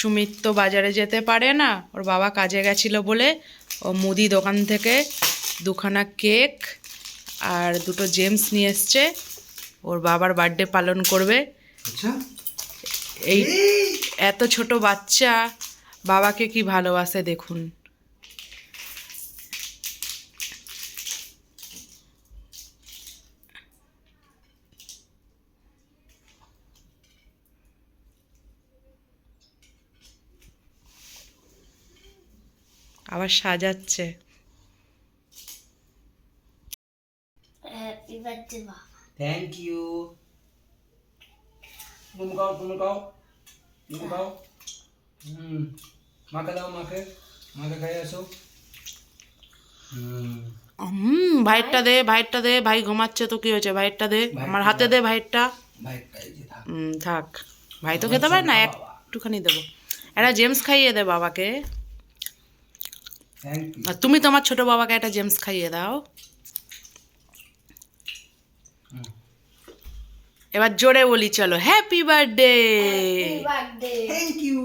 সুমিত তো বাজারে যেতে পারে না, ওর বাবা কাজে গেছিল বলে ও মুদি দোকান থেকে দুখানা কেক আর দুটো জেমস নিয়ে এসছে। ওর বাবার বার্থডে পালন করবে। আচ্ছা, এই এত ছোট বাচ্চা বাবাকে কি ভালোবাসে দেখুন। আবার সাজাচ্ছে। হ্যাপি বার্থডে বাবা। Thank you. তুমি খাও, তুমি খাও, তুমি খাও। মাকে দাও, মাকে মাকে খাই আসো। ভাইয়েরটা দে, ভাইয়েরটা দে, ভাই ঘুমাচ্ছে তো কি হয়েছে, ভাইয়েরটা দে, আমার হাতে দে ভাইয়েরটা। ভাইটা এই যে থাক। থাক, ভাই তো খেতে পারে না, একটুখানি দেবো। একটা জেমস খাইয়ে দে বাবাকে। Thank you. আর তুমি তোমার ছোট বাবাকে একটা জেমস খাইয়ে দাও। এবার জোরে বলি চলো, happy birthday. Happy birthday. Thank you.